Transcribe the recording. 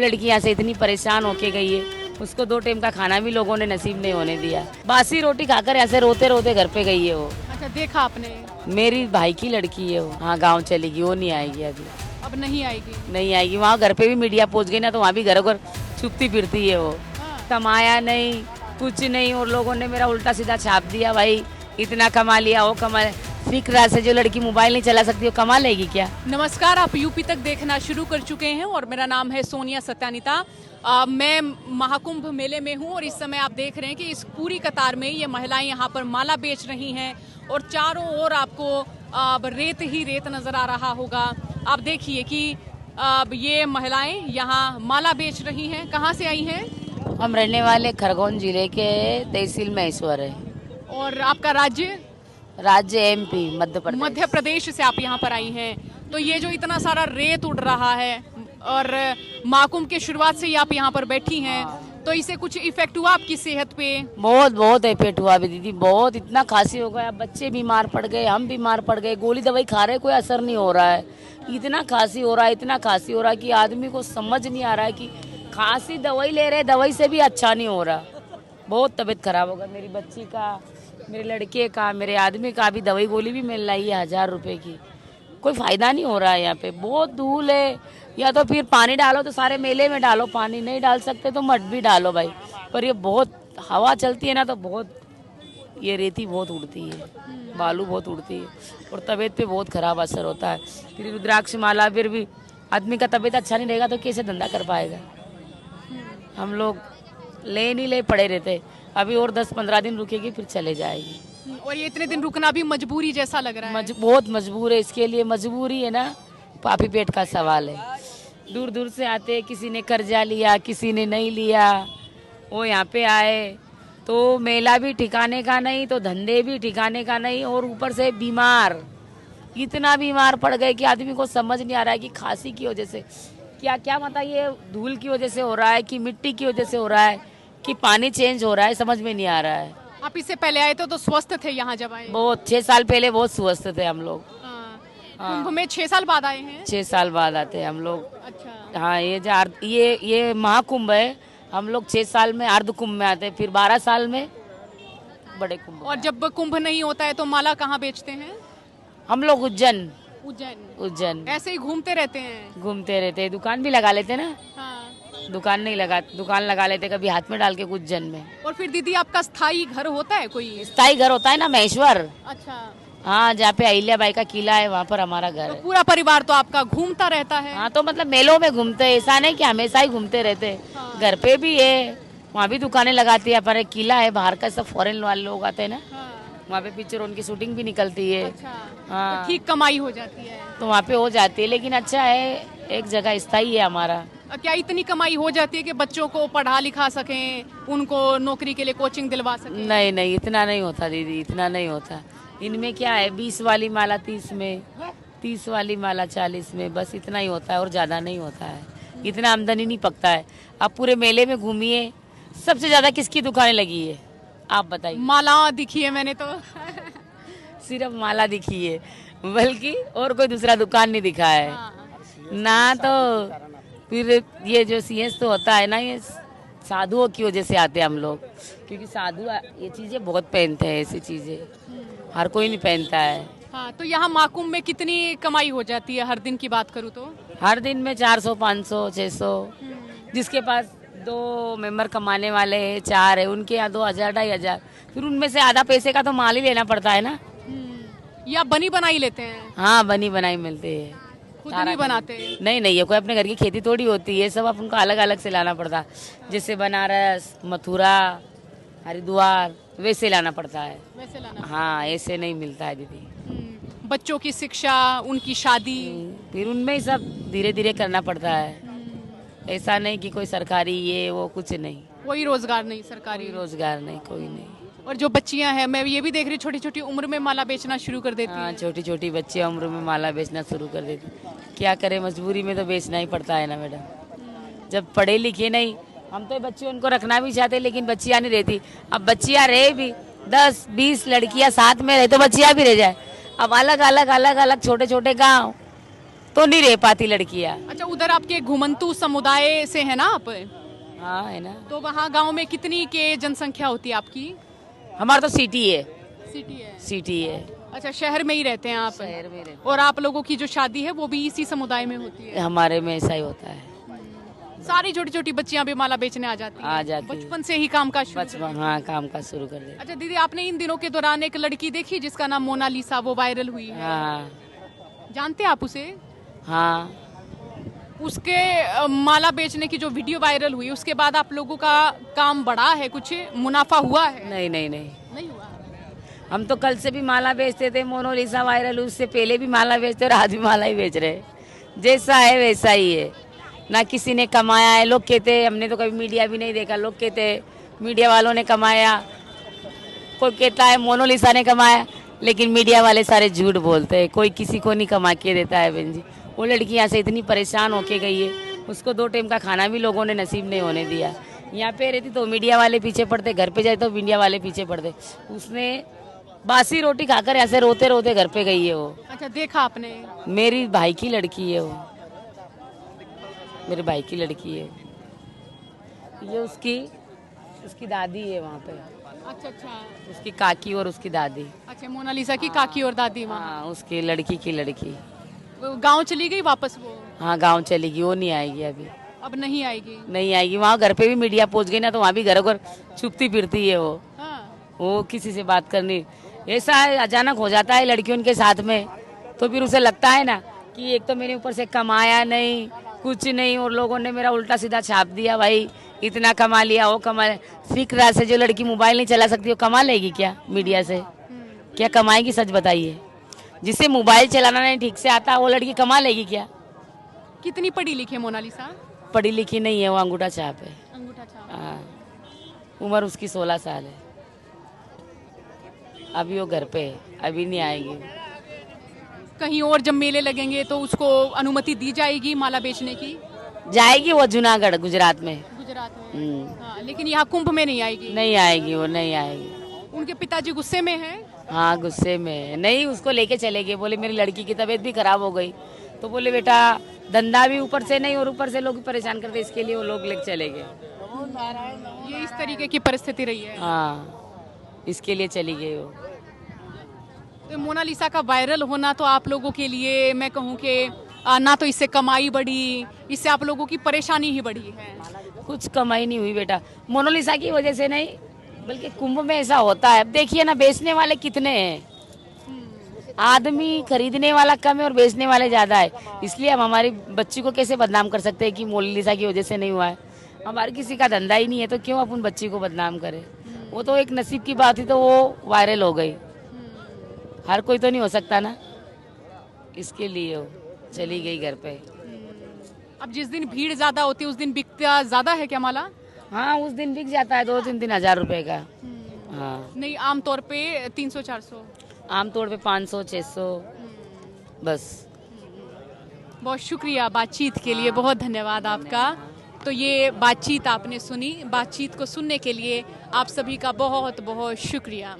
लड़की यहाँ से इतनी परेशान होके गई है, उसको 2 टाइम का खाना भी लोगों ने नसीब नहीं होने दिया। बासी रोटी खाकर ऐसे रोते रोते घर पे गई है वो। अच्छा, देखा आपने? मेरी भाई की लड़की है वो, हाँ गाँव चली गई, वो नहीं आएगी अभी। अब नहीं आएगी? नहीं आएगी, वहाँ घर पे भी मीडिया पहुँच गई ना, तो वहाँ भी घर घर छुपती फिरती है वो। हाँ। कमाया नहीं, कुछ नहीं, और लोगों ने मेरा उल्टा सीधा छाप दिया, भाई इतना कमा लिया, वो कमा। फिक्र से जो लड़की मोबाइल नहीं चला सकती वो कमा लेगी क्या? नमस्कार, आप यूपी तक देखना शुरू कर चुके हैं और मेरा नाम है सोनिया सत्यानिता। मैं महाकुंभ मेले में हूं और इस समय आप देख रहे हैं कि इस पूरी कतार में ये महिलाएं यहां पर माला बेच रही हैं और चारों ओर आपको रेत ही रेत नजर आ रहा होगा। आप देखिए कि ये महिलाएं यहां माला बेच रही हैं। कहां से आई हैं? हम रहने वाले खरगोन जिले के तहसील महेश्वर है। और आपका राज्य? राज्य एमपी, मध्य प्रदेश। मध्य प्रदेश से आप यहाँ पर आई हैं। तो ये जो इतना सारा रेत उड़ रहा है और महाकुंभ की शुरुआत से ही आप यहाँ पर बैठी हैं, तो इससे कुछ इफेक्ट हुआ आपकी सेहत पे? बहुत बहुत इफेक्ट हुआ अभी दीदी, बहुत, इतना खांसी हो गया, बच्चे बीमार पड़ गए, हम बीमार पड़ गए, गोली दवाई खा रहे, कोई असर नहीं हो रहा है। इतना खांसी हो रहा है, इतना खांसी हो रहा है कि आदमी को समझ नहीं आ रहा है कि खांसी दवाई ले रहे, दवाई से भी अच्छा नहीं हो रहा। बहुत तबीयत खराब होगा, मेरी बच्ची का, मेरे लड़के का, मेरे आदमी का भी दवाई गोली भी मिल रही है 1000 रुपए की। कोई फायदा नहीं हो रहा है यहाँ पे, बहुत धूल है। या तो फिर पानी डालो तो सारे मेले में डालो, पानी नहीं डाल सकते तो मड भी डालो भाई। पर ये बहुत हवा चलती है ना, तो बहुत ये रेती बहुत उड़ती है, बालू बहुत उड़ती है और तबीयत पे बहुत खराब असर होता है। फिर रुद्राक्ष माला, फिर भी आदमी का तबीयत अच्छा नहीं रहेगा तो कैसे धंधा कर पाएगा? हम लोग ले नहीं ले पड़े रहते, अभी और 10-15 दिन रुकेगी फिर चले जाएगी। और ये इतने दिन रुकना भी मजबूरी जैसा लग रहा है। बहुत मजबूर है, इसके लिए मजबूरी है ना, पापी पेट का सवाल है। दूर दूर से आते, किसी ने कर्जा लिया, किसी ने नहीं लिया, वो यहाँ पे आए तो मेला भी ठिकाने का नहीं, तो धंधे भी ठिकाने का नहीं, और ऊपर से बीमार, इतना बीमार पड़ गए कि आदमी को समझ नहीं आ रहा है कि खांसी की वजह से क्या क्या, मतलब ये धूल की वजह से हो रहा है कि मिट्टी की वजह से हो रहा है कि पानी चेंज हो रहा है, समझ में नहीं आ रहा है। आप इससे पहले आए तो स्वस्थ थे यहाँ जब आए? बहुत, 6 साल पहले बहुत स्वस्थ थे हम लोग। कुंभ में 6 साल बाद आए हैं? 6 साल बाद आते हैं हम लोग। अच्छा। हाँ, ये महाकुंभ है, हम लोग 6 साल में अर्ध कुंभ में आते हैं, फिर 12 साल में बड़े कुंभ। और जब कुंभ नहीं होता है तो माला कहाँ बेचते हैं? हम लोग उज्जैन। उज्जैन ऐसे ही घूमते रहते हैं? घूमते रहते हैं, दुकान भी लगा लेते ना। हाँ। दुकान लगा लेते कभी हाथ में डाल के उज्जैन में। और फिर दीदी आपका स्थायी घर होता है कोई? स्थायी घर होता है ना महेश्वर। अच्छा। हाँ, जहाँ पे अहिल्या बाई का किला है वहाँ पर हमारा घर तो है। पूरा परिवार तो आपका घूमता रहता है? हाँ, तो मतलब मेलों में घूमते हैं, ऐसा नहीं कि हमेशा ही घूमते रहते। हाँ। घर पे भी है, वहाँ भी दुकानें लगाती है, पर एक किला है बाहर का, सब फॉरेन वाले लोग आते हैं ना, हाँ। वहाँ पे पिक्चर उनकी शूटिंग भी निकलती है। अच्छा। हाँ। तो ठीक कमाई हो जाती है? तो वहाँ पे हो जाती है, लेकिन अच्छा है, एक जगह स्थायी है हमारा। क्या इतनी कमाई हो जाती है कि बच्चों को पढ़ा लिखा सकें, उनको नौकरी के लिए कोचिंग दिलवा सकें? नहीं नहीं, इतना नहीं होता दीदी, इतना नहीं होता। इनमें क्या है, 20 वाली माला 30 में, 30 वाली माला 40 में, बस इतना ही होता है और ज़्यादा नहीं होता है। इतना आमदनी नहीं पकता है। आप पूरे मेले में घूमिए, सबसे ज़्यादा किसकी दुकानें लगी है आप बताइए? माला दिखी है मैंने तो। सिर्फ माला दिखी है, बल्कि और कोई दूसरा दुकान नहीं दिखा है ना। तो फिर ये जो सीएस तो होता है ना, ये साधुओं की वजह से आते हैं हम लोग, क्योंकि साधु ये चीज़ें बहुत पहनते हैं, ऐसी चीज़ें हर कोई नहीं पहनता है। हाँ, तो यहाँ महाकुंभ में कितनी कमाई हो जाती है हर दिन की बात करूँ तो? हर दिन में 400, 500, 600। जिसके पास 2 मेंबर कमाने वाले हैं, 4 है, उनके यहाँ 2000, 2500, फिर उनमें से आधा पैसे का तो माल ही लेना पड़ता है ना। या बनी बनाई लेते हैं? हाँ, बनी बनाई मिलती है। खुद नहीं बनाते हैं? नहीं नहीं, ये कोई अपने घर की खेती थोड़ी होती है, सब अपन को अलग अलग से लाना पड़ता है। जैसे बनारस, मथुरा, हरिद्वार, वैसे लाना पड़ता है। वैसे लाना? हाँ, ऐसे नहीं मिलता है दीदी। बच्चों की शिक्षा, उनकी शादी, फिर उनमें ही सब धीरे धीरे करना पड़ता है। ऐसा नहीं कि कोई सरकारी ये वो, कुछ नहीं। कोई रोजगार नहीं सरकारी? कोई रोजगार नहीं, कोई नहीं। और जो बच्चियां हैं, मैं ये भी देख रही, छोटी छोटी उम्र में माला बेचना शुरू कर देती हाँ, हैं। छोटी छोटी बच्चियाँ उम्र में माला बेचना शुरू कर देती। क्या करे, मजबूरी में तो बेचना ही पड़ता है ना मैडम। जब पढ़े लिखे नहीं, हम तो बच्चे उनको रखना भी चाहते, लेकिन बच्चियाँ नहीं रहती। अब बच्चियाँ रहे भी 10-20 लड़कियाँ साथ में रहे तो बच्चियाँ भी रह जाए। अब अलग अलग छोटे छोटे गाँव, तो नहीं रह पाती लड़कियां। अच्छा, उधर आपके घुमंतू समुदाय से है ना आप? हाँ है ना। तो वहाँ गांव में कितनी के जनसंख्या होती है आपकी? हमारा तो सिटी है। सिटी है। सिटी है। अच्छा, शहर में ही रहते हैं आप? शहर में रहते और आप लोगों की जो शादी है वो भी इसी समुदाय में होती है? हमारे में ऐसा ही होता है। सारी छोटी छोटी बच्चियां भी माला बेचने आ जाती हैं? आ जाती है। बचपन से ही काम का बचपन, हाँ काम का शुरू कर दे। अच्छा दीदी, आपने इन दिनों के दौरान एक लड़की देखी जिसका नाम मोनालिसा, वो वायरल हुई है? हाँ जानते हैं आप उसे? हाँ। उसके माला बेचने की जो वीडियो वायरल हुई, उसके बाद आप लोगों का काम बढ़ा है, कुछ मुनाफा हुआ है? नहीं नहीं नहीं, नहीं हुआ। हम तो कल से भी माला बेचते थे। मोनालिसा वायरल हुई, उससे पहले भी माला बेचते और आज भी माला ही बेच रहे। जैसा है वैसा ही है, ना किसी ने कमाया है। लोग कहते, हमने तो कभी मीडिया भी नहीं देखा, लोग कहते मीडिया वालों ने कमाया। कोई कहता है मोनालिसा ने कमाया, लेकिन मीडिया वाले सारे झूठ बोलते हैं। कोई किसी को नहीं कमा के देता है बहन जी। वो लड़की यहाँ से इतनी परेशान होके गई है, उसको 2 टाइम का खाना भी लोगों ने नसीब नहीं होने दिया। यहाँ पे रहती तो मीडिया वाले पीछे पड़ते, घर पे जाए तो मीडिया वाले पीछे पड़ते। उसने बासी रोटी खाकर ऐसे रोते रोते घर पे गई है वो। अच्छा, देखा आपने? मेरी भाई की लड़की है वो, मेरे भाई की लड़की है ये। उसकी दादी है वहाँ पे। अच्छा अच्छा। उसकी काकी और उसकी दादी। अच्छा, मोनालिसा की काकी और दादी वहाँ? हाँ, उसकी लड़की की लड़की। गांव चली गई वापस वो? हाँ गांव चली गई, वो नहीं आएगी अभी। अब नहीं आएगी? नहीं आएगी। वहाँ घर पे भी मीडिया पहुँच गई ना, तो वहाँ भी घर घर छुपती फिरती है वो। हाँ। वो किसी से बात करनी, ऐसा है अचानक हो जाता है लड़कियों के साथ में। तो फिर उसे लगता है ना कि एक तो मेरे ऊपर से कमाया नहीं, कुछ नहीं, और लोगों ने मेरा उल्टा सीधा छाप दिया। भाई इतना कमा लिया, वो कमा। सीख रहा से जो लड़की मोबाइल नहीं चला सकती वो कमा लेगी क्या मीडिया से? क्या कमाएगी? सच बताइए। जिसे मोबाइल चलाना नहीं ठीक से आता, वो लड़की कमा लेगी क्या? कितनी पढ़ी लिखी है मोनालिसा? पढ़ी लिखी नहीं है, वो अंगूठा छाप है। अंगूठा छाप। हाँ, उम्र उसकी 16 साल है। अभी वो घर पे है, अभी नहीं आएगी। कहीं और जब मेले लगेंगे तो उसको अनुमति दी जाएगी माला बेचने की? जाएगी वो जूनागढ़, गुजरात में। गुजरात में। हाँ, लेकिन यहाँ कुंभ में नहीं आएगी? नहीं आएगी, वो नहीं आएगी। उनके पिताजी गुस्से में हैं? हाँ गुस्से में है। नहीं, उसको लेके चले गए। बोले मेरी लड़की की तबीयत भी खराब हो गई, तो बोले बेटा धंधा भी ऊपर से नहीं और ऊपर से लोग परेशान करते, इसके लिए वो लोग लेके चले गए। ये इस तरीके की परिस्थिति रही है? हाँ, इसके लिए चली गई वो। तो मोनालिसा का वायरल होना तो आप लोगों के लिए मैं कहूँ कि ना तो इससे कमाई बढ़ी, इससे आप लोगों की परेशानी ही बढ़ी है। कुछ कमाई नहीं हुई बेटा, मोनालिसा की वजह से नहीं, बल्कि कुंभ में ऐसा होता है। अब देखिए ना, बेचने वाले कितने हैं। आदमी खरीदने वाला कम है और बेचने वाले ज्यादा है। इसलिए हम हमारी बच्ची को कैसे बदनाम कर सकते हैं कि मोनालिसा की वजह से नहीं हुआ है? हमारे किसी का धंधा ही नहीं है, तो क्यों अपन बच्ची को बदनाम करें? वो तो एक नसीब की बात थी, तो वो वायरल हो गई। हर कोई तो नहीं हो सकता ना, इसके लिए वो चली गई घर पे। अब जिस दिन भीड़ ज्यादा होती है उस दिन बिकता ज्यादा है क्या माला? हाँ, उस दिन बिक जाता है 2-3 हजार रुपए का। हाँ, नहीं, आमतौर पे 300-400? आमतौर पे 500-600 बस। बहुत शुक्रिया बातचीत के लिए, बहुत धन्यवाद आपका। तो ये बातचीत आपने सुनी, बातचीत को सुनने के लिए आप सभी का बहुत बहुत शुक्रिया।